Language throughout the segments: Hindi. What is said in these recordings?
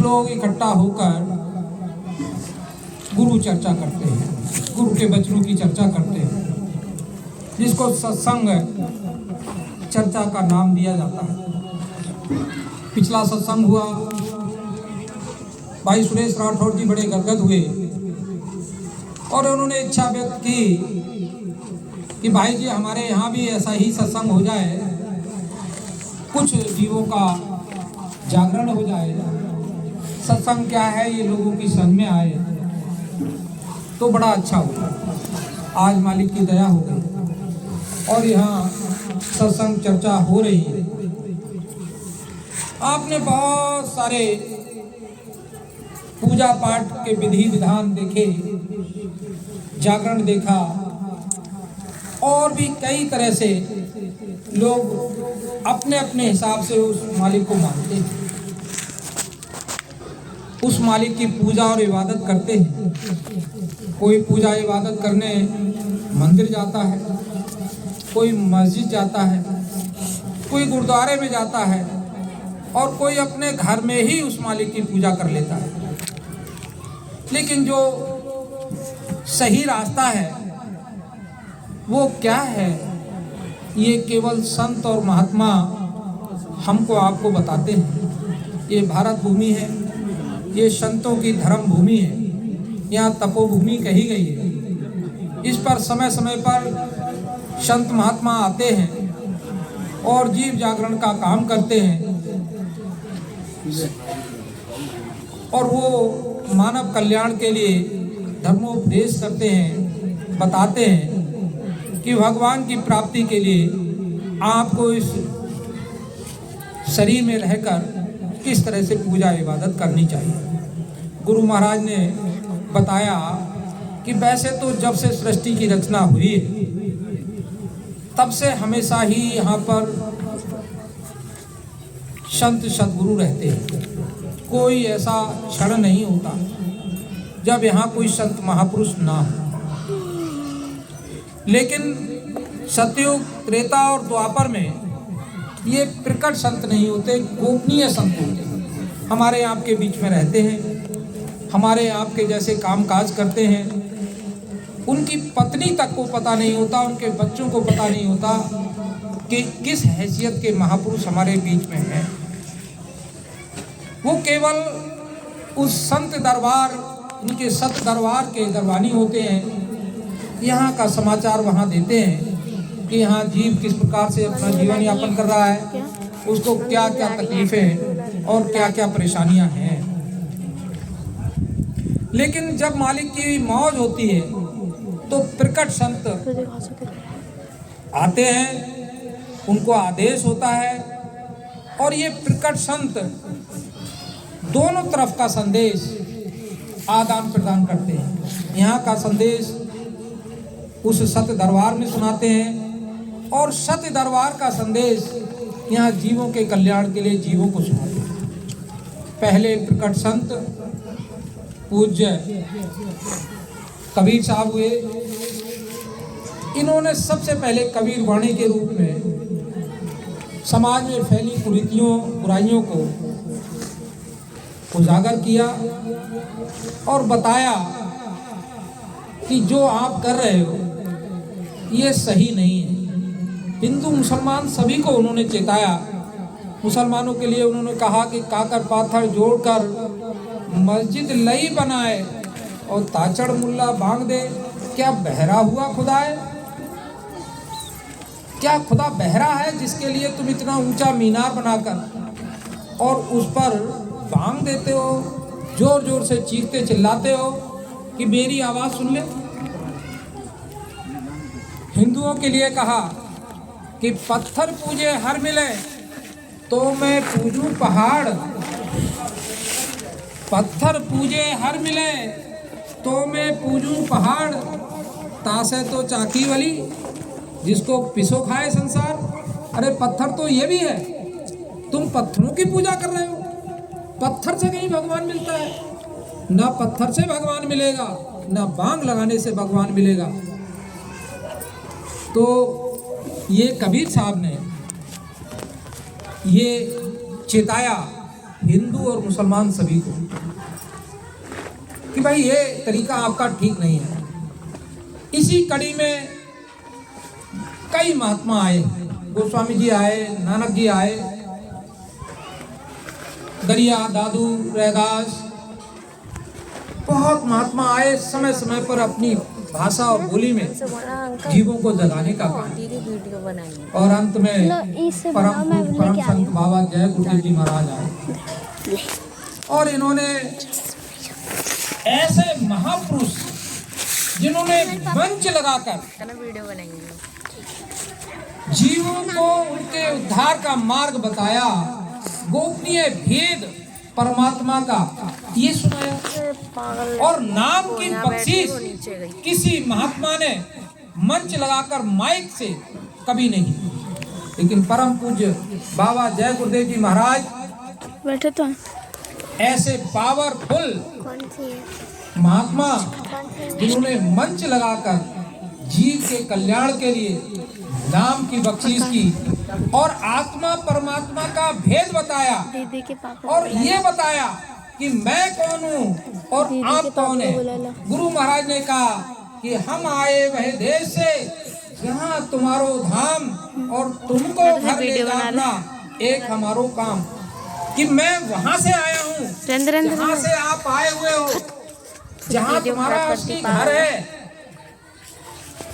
लोग इकट्ठा होकर गुरु चर्चा करते हैं, गुरु के वचनों की चर्चा करते हैं, जिसको सत्संग चर्चा का नाम दिया जाता है। पिछला सत्संग हुआ, भाई सुरेश राठौर जी बड़े गदगद हुए और उन्होंने इच्छा व्यक्त की कि भाई जी हमारे यहाँ भी ऐसा ही सत्संग हो जाए, कुछ जीवों का जागरण हो जाए, सत्संग क्या है ये लोगों की समझ में आए तो बड़ा अच्छा होगा। आज मालिक की दया हो गई और यहाँ सत्संग चर्चा हो रही है। आपने बहुत सारे पूजा पाठ के विधि विधान देखे, जागरण देखा और भी कई तरह से लोग अपने अपने हिसाब से उस मालिक को मानते हैं, उस मालिक की पूजा और इबादत करते हैं। कोई पूजा इबादत करने मंदिर जाता है, कोई मस्जिद जाता है, कोई गुरुद्वारे में जाता है और कोई अपने घर में ही उस मालिक की पूजा कर लेता है। लेकिन जो सही रास्ता है वो क्या है, ये केवल संत और महात्मा हमको आपको बताते हैं। ये भारत भूमि है, ये संतों की धर्म भूमि है, यहाँ तपोभूमि कही गई है। इस पर समय समय पर संत महात्मा आते हैं और जीव जागरण का काम करते हैं और वो मानव कल्याण के लिए धर्मोपदेश करते हैं, बताते हैं कि भगवान की प्राप्ति के लिए आपको इस शरीर में रहकर किस तरह से पूजा इबादत करनी चाहिए। गुरु महाराज ने बताया कि वैसे तो जब से सृष्टि की रचना हुई है तब से हमेशा ही यहाँ पर संत सद्गुरु रहते हैं। कोई ऐसा क्षण नहीं होता जब यहाँ कोई संत महापुरुष ना हो। लेकिन सतयुग, त्रेता और द्वापर में ये प्रकट संत नहीं होते, गोपनीय संत होते। हमारे आपके बीच में रहते हैं, हमारे आपके जैसे कामकाज करते हैं। उनकी पत्नी तक को पता नहीं होता, उनके बच्चों को पता नहीं होता कि किस हैसियत के महापुरुष हमारे बीच में हैं। वो केवल उस संत दरबार, उनके सत दरबार के दरबानी होते हैं। यहाँ का समाचार वहाँ देते हैं कि यहाँ जीव किस प्रकार से अपना जीवन यापन कर रहा है, उसको क्या क्या तकलीफें और क्या क्या परेशानियाँ हैं। लेकिन जब मालिक की मौज होती है तो प्रकट संत आते हैं, उनको आदेश होता है और ये प्रकट संत दोनों तरफ का संदेश आदान प्रदान करते हैं। यहाँ का संदेश उस सत्य दरबार में सुनाते हैं और सत्य दरबार का संदेश यहाँ जीवों के कल्याण के लिए जीवों को सुनाते हैं। पहले प्रकट संत पूज्य कबीर साहब हुए। इन्होंने सबसे पहले कबीर वाणी के रूप में समाज में फैली कुरीतियों, बुराइयों को उजागर किया और बताया कि जो आप कर रहे हो ये सही नहीं है। हिंदू मुसलमान सभी को उन्होंने चेताया। मुसलमानों के लिए उन्होंने कहा कि काकर पाथर जोड़कर मस्जिद लई बनाए और ताचड़ मुल्ला बांग दे। क्या बहरा हुआ खुदा है? क्या खुदा बहरा है जिसके लिए तुम इतना ऊंचा मीनार बनाकर और उस पर बांग देते हो, जोर जोर से चीखते चिल्लाते हो कि मेरी आवाज़ सुन ले? हिंदुओं के लिए कहा कि पत्थर पूजे हर मिले तो मैं पूजूं पहाड़, पत्थर पूजे हर मिले तो मैं पूजूं पहाड़, तासे तो चाकी वाली जिसको पिसो खाए संसार। अरे पत्थर तो ये भी है, तुम पत्थरों की पूजा कर रहे हो। पत्थर से कहीं भगवान मिलता है? ना पत्थर से भगवान मिलेगा, ना बांग लगाने से भगवान मिलेगा। तो ये कबीर साहब ने ये चेताया हिंदू और मुसलमान सभी को कि भाई ये तरीका आपका ठीक नहीं है। इसी कड़ी में कई महात्मा आए, गोस्वामी जी आए, नानक जी आए, दरिया दादू रैदास, बहुत महात्मा आए, समय समय पर अपनी भाषा और बोली में जीवों को जगाने का काम। और अंत में परम संत बाबा जय गुरुदेव जी महाराज आए और इन्होंने ऐसे महापुरुष जिन्होंने मंच लगाकर जीवों को उनके उद्धार का मार्ग बताया, गोपनीय भेद परमात्मा का ये सुनाया। और नाम की बख्शीश किसी महात्मा ने मंच लगाकर माइक से कभी नहीं, लेकिन परम पूज्य बाबा जय गुरुदेव जी महाराज बैठे तो ऐसे पावरफुल महात्मा जिन्होंने मंच लगाकर जीव के कल्याण के लिए नाम की बख्शीश की और आत्मा परमात्मा का भेद बताया और ये बताया कि मैं कौन हूँ और आप कौन है। गुरु महाराज ने कहा कि हम आए वह देश से जहाँ तुम्हारो धाम और तुमको घर ले जाना एक हमारो काम, कि मैं वहाँ से आया हूँ जहाँ से आप आए हुए हो, जहाँ तुम्हारा असली घर है,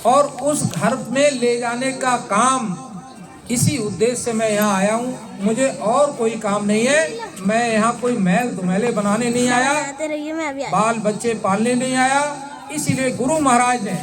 और उस घर में ले जाने का काम, इसी उद्देश्य से मैं यहाँ आया हूँ। मुझे और कोई काम नहीं है। मैं यहाँ कोई महल धुमेले बनाने नहीं आया, बाल बच्चे पालने नहीं आया। इसीलिए गुरु महाराज ने